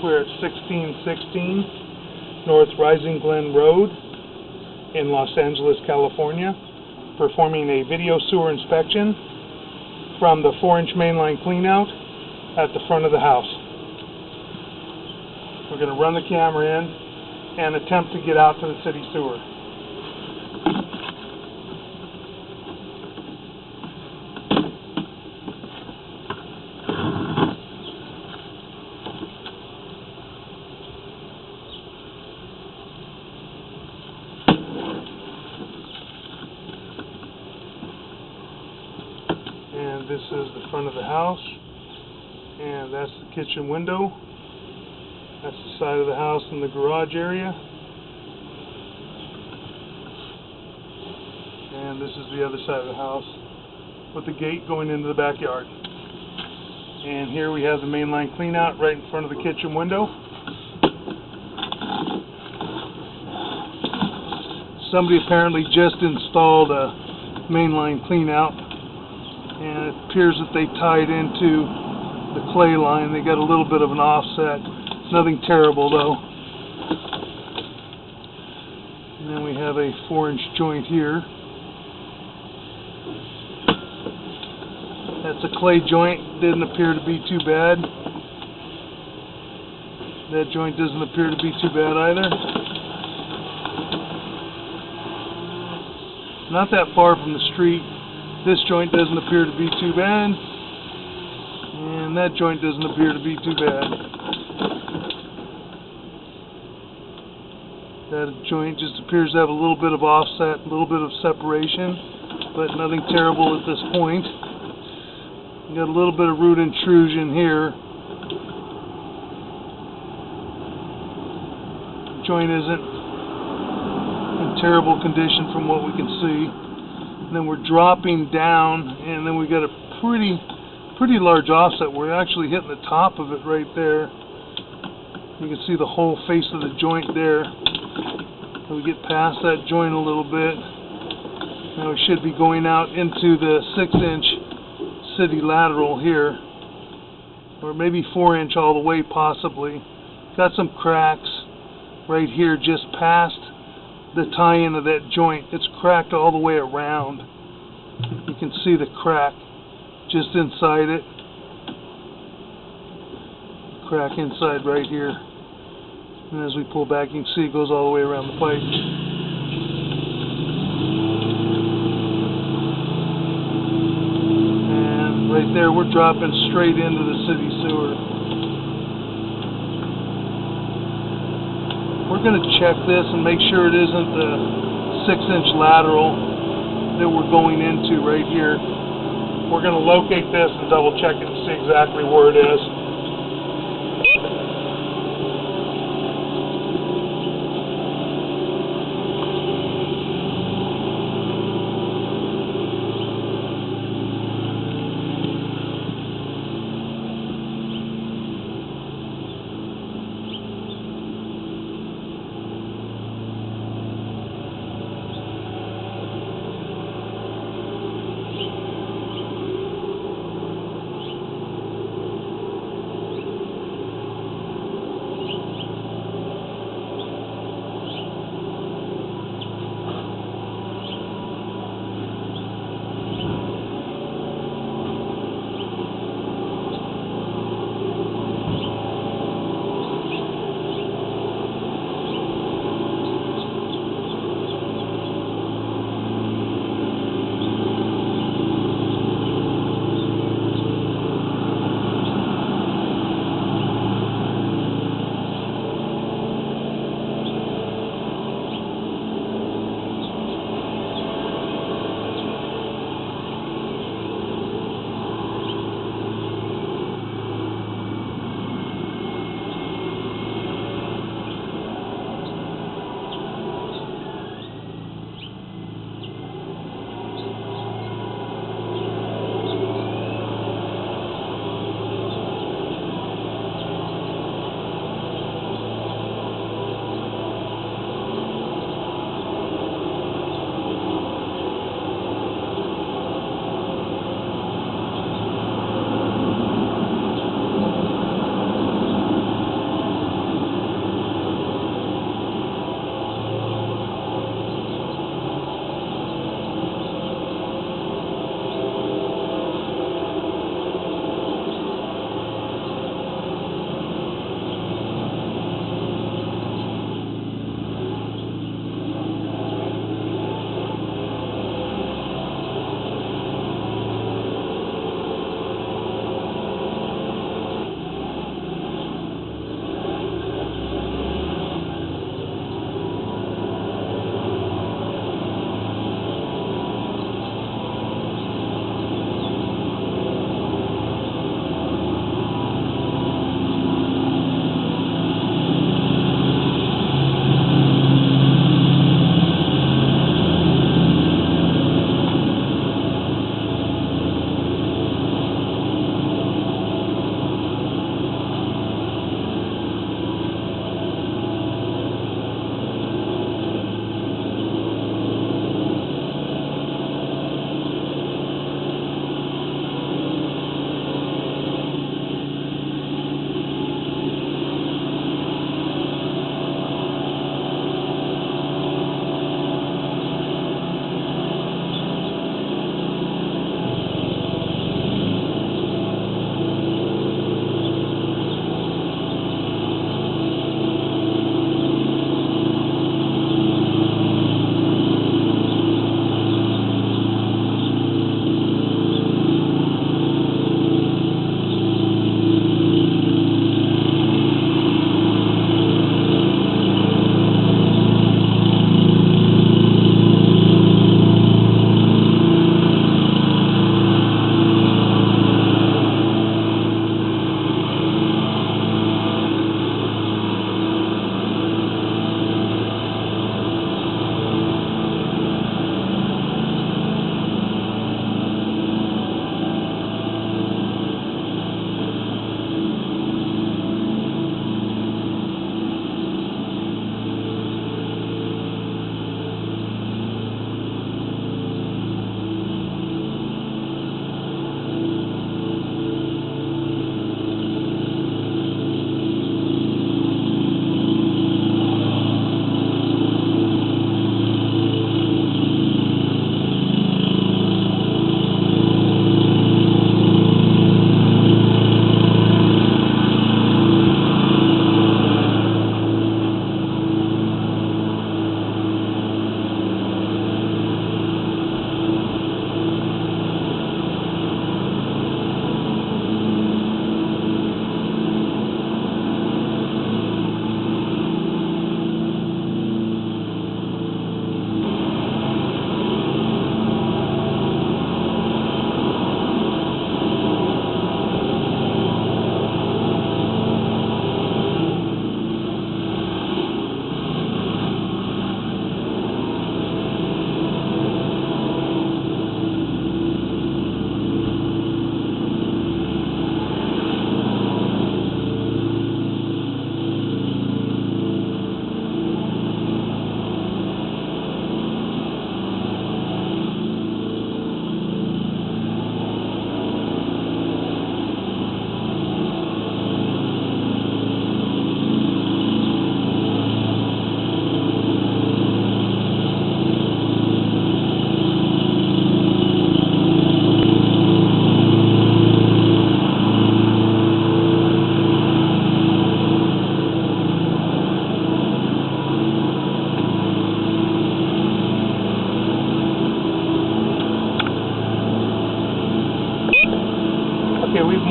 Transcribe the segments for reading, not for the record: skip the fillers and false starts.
We're at 1616 North Rising Glen Road in Los Angeles, California, performing a video sewer inspection from the 4-inch mainline cleanout at the front of the house. We're going to run the camera in and attempt to get out to the city sewer. And this is the front of the house, and that's the kitchen window. That's the side of the house in the garage area. And this is the other side of the house with the gate going into the backyard. And here we have the mainline cleanout right in front of the kitchen window. Somebody apparently just installed a mainline cleanout, and it appears that they tied into the clay line. They got a little bit of an offset. Nothing terrible though. And then we have a 4-inch joint here. That's a clay joint. Didn't appear to be too bad. That joint doesn't appear to be too bad either. Not that far from the street. This joint doesn't appear to be too bad. And that joint doesn't appear to be too bad. That joint just appears to have a little bit of offset, a little bit of separation, but nothing terrible at this point. We got a little bit of root intrusion here. The joint isn't in terrible condition from what we can see. And then we're dropping down, and then we got a pretty large offset. We're actually hitting the top of it right there. You can see the whole face of the joint there. And we get past that joint a little bit. Now we should be going out into the 6-inch city lateral here, or maybe 4-inch all the way possibly. Got some cracks right here just past the tie-in of that joint. It's cracked all the way around. You can see the crack just inside it. Crack inside right here. And as we pull back, you can see it goes all the way around the pipe. And right there, we're dropping straight into the city sewer. We're going to check this and make sure it isn't the 6-inch lateral that we're going into right here. We're going to locate this and double check it and see exactly where it is.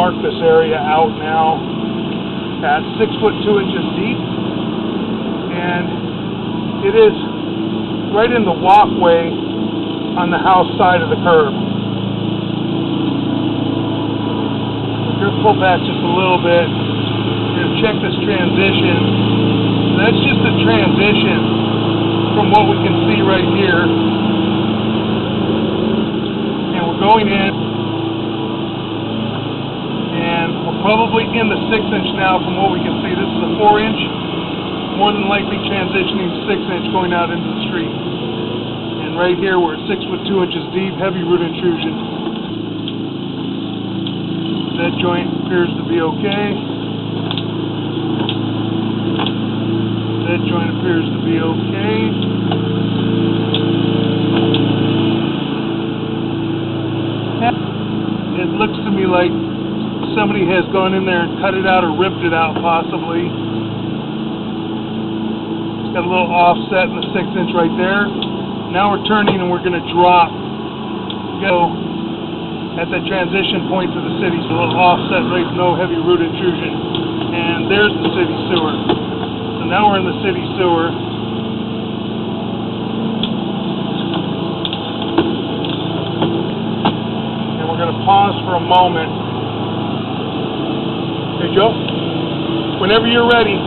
mark this area out now at 6 foot 2 inches deep, and it is right in the walkway on the house side of the curb. We're going to pull back just a little bit. We're going to check this transition. That's just a transition from what we can see right here. And we're going in, and we're probably in the 6-inch now from what we can see. This is a 4-inch, more than likely transitioning to 6-inch going out into the street. And right here we're at 6 foot 2 inches deep, heavy root intrusion. That joint appears to be okay. That joint appears to be okay. It looks to me like somebody has gone in there and cut it out or ripped it out, possibly. It's got a little offset in the 6-inch right there. Now we're turning and we're going to drop. Go at that transition point to the city. So a little offset, right? No heavy root intrusion. And there's the city sewer. So now we're in the city sewer. And we're going to pause for a moment. Hey, Joe, whenever you're ready.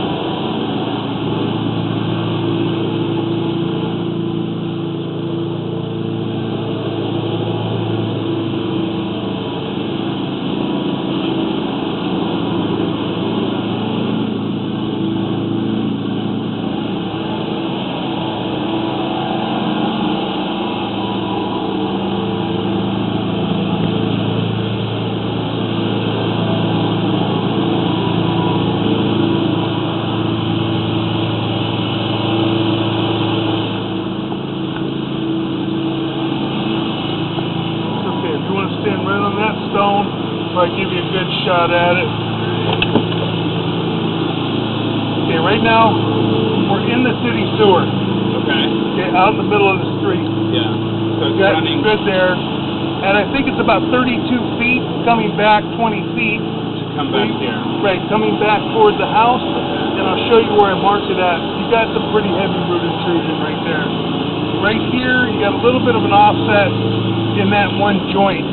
Stone, so I give you a good shot at it. Okay, right now we're in the city sewer. Okay. Okay, out in the middle of the street. Yeah. So it's running good there, and I think it's about 32 feet coming back 20 feet. to come back here. Right, coming back towards the house, Okay. and I'll show you where I marked it at. You got some pretty heavy root intrusion right there. Right here, you got a little bit of an offset in that one joint.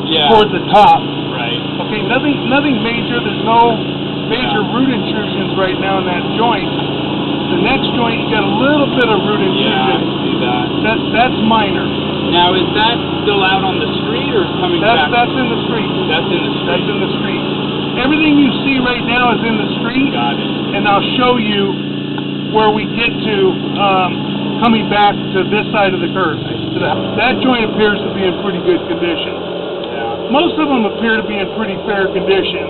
Yeah. Towards the top. Right. Okay, nothing major. There's no major root intrusions right now in that joint. The next joint, you got a little bit of root intrusion. Yeah, I see that. That's minor. Now, is that still out on the street or is coming back? That's in the street. That's in the street. That's in the street. Everything you see right now is in the street. Got it. And I'll show you where we get to coming back to this side of the curve. That joint appears to be in pretty good condition. Most of them appear to be in pretty fair condition.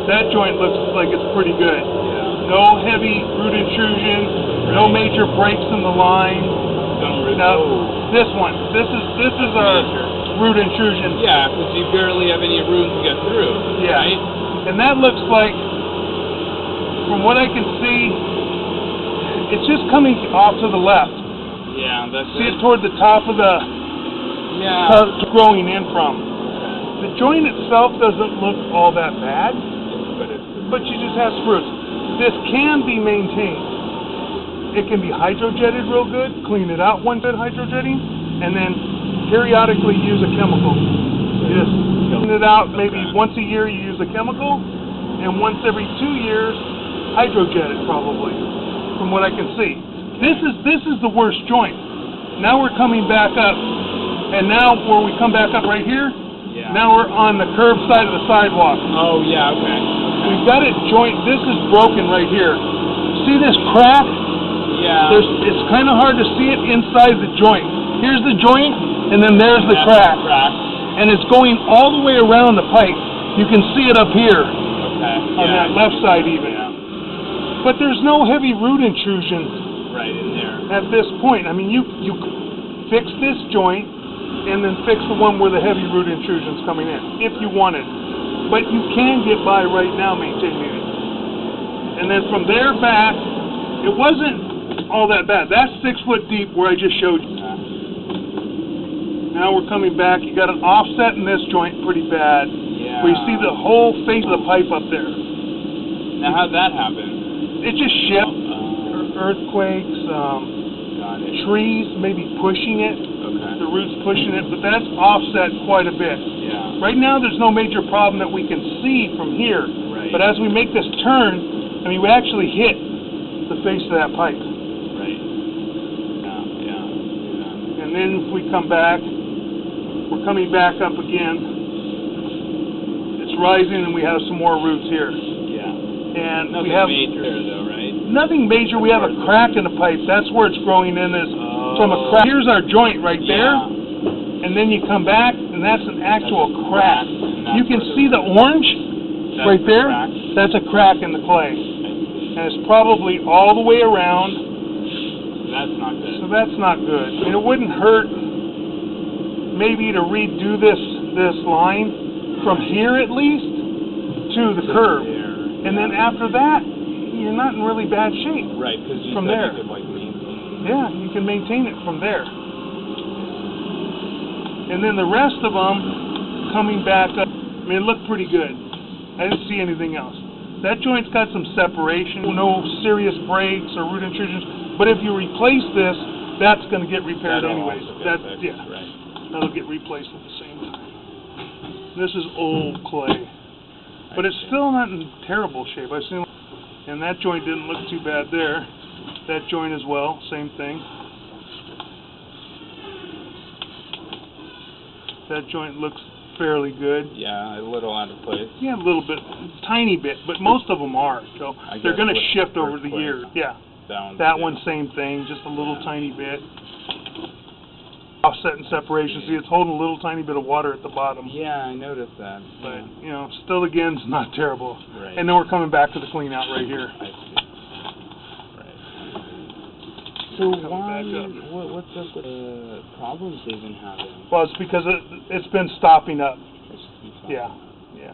That joint looks like it's pretty good. Yeah. No heavy root intrusion, no major breaks in the line. Now, this one, this is our root intrusion. Yeah, because you barely have any room to get through. Yeah. Right? And that looks like, from what I can see, it's just coming off to the left. Yeah, that's See it toward the top of the growing in from. The joint itself doesn't look all that bad, but you just have spruce. This can be maintained. It can be hydrojetted real good, clean it out one bit hydrojetting, and then periodically use a chemical. Just clean it out, maybe once a year you use a chemical, and once every 2 years, hydrojet it probably, from what I can see. This is the worst joint. Now we're coming back up. And now where we come back up right here, now we're on the curb side of the sidewalk. Oh, yeah, okay. We've got it joint, this is broken right here. See this crack? Yeah. It's kind of hard to see it inside the joint. Here's the joint, and then there's the crack. And it's going all the way around the pipe. You can see it up here. Okay. On that left side even. Yeah. But there's no heavy root intrusion right in there at this point. I mean, you fix this joint, and then fix the one where the heavy root intrusion's coming in, if you wanted. But you can get by right now maintaining it. And then from there back, it wasn't all that bad. That's 6 foot deep where I just showed you. Now we're coming back. You got an offset in this joint pretty bad. Yeah. where you see the whole face of the pipe up there. Now, how'd that happen? It just shifts. Earthquakes, Got it. trees maybe pushing it, Okay. the roots pushing it, but that's offset quite a bit. Yeah. Right now there's no major problem that we can see from here, Right. but as we make this turn, I mean, we actually hit the face of that pipe. Right. Yeah. And then if we come back, we're coming back up again. It's rising and we have some more roots here. Yeah. And Nothing we have major there, though, right? nothing major. We have a crack in the pipe. That's where it's growing in, is from a crack. Here's our joint right there. Yeah. And then you come back, and that's an actual That's a crack. and that's You can where see the orange that's right the there. crack. That's a crack in the clay. And it's probably all the way around, That's not good. so that's not good. I mean, it wouldn't hurt maybe to redo this line from here at least to the curb. There. And then after that, you're not in really bad shape. Right, because you From said there. you could, like, maintain. Yeah, you can maintain it from there. And then the rest of them coming back up, I mean, it looked pretty good. I didn't see anything else. That joint's got some separation, no serious breaks or root intrusions. But if you replace this, that's going to get repaired That'll anyways. also get fixed, Yeah, right. that'll get replaced at the same time. This is old clay, but it's still not in terrible shape. I've seen, and that joint didn't look too bad there. That joint as well, same thing. That joint looks fairly good. Yeah, a little out of place. Yeah, a little bit, tiny bit, but most of them are. So I they're guess going to with shift over the earthquake. years. Yeah, That that one, same thing, just a little tiny bit. Offset and separation. See, it's holding a little tiny bit of water at the bottom. Yeah, I noticed that. But, you know, still again, it's not terrible. Right. And then we're coming back to the clean out right here. I see. Right. So why? back up. What's up with the problems they've been having? Well, it's because it's been stopping up. It's keeps on- Yeah.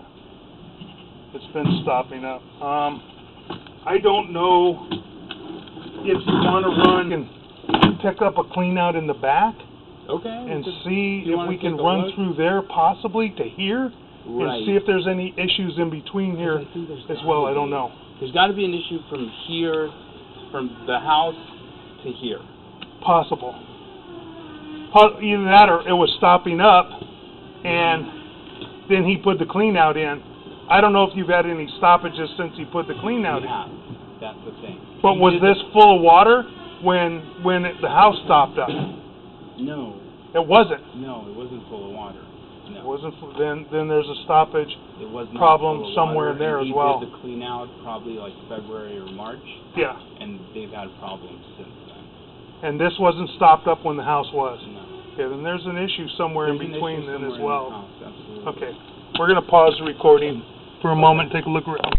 It's been stopping up. I don't know if you want to run and pick up a clean out in the back Okay. and see you if wanna we can take a run look? through there possibly to here Right. and see if there's any issues in between here I think there's as well. gotta I don't be. know. There's got to be an issue from here, from the house to here. Possible. Either that or it was stopping up and then he put the clean out in. I don't know if you've had any stoppages since he put the clean out in. Yeah, that's the thing. But was this full of water when the house stopped up? No, It wasn't. no, it wasn't full of water. It No, wasn't. Then there's a stoppage. it was not problem full of somewhere water, in there and as well. He did the clean out probably like February or March, Yeah. and they've had problems since then. And this wasn't stopped up when the house was. No. Okay, then there's an issue somewhere in There's an between issue then as somewhere in the well. house, absolutely. Okay. We're going to pause the recording for a moment, take a look around.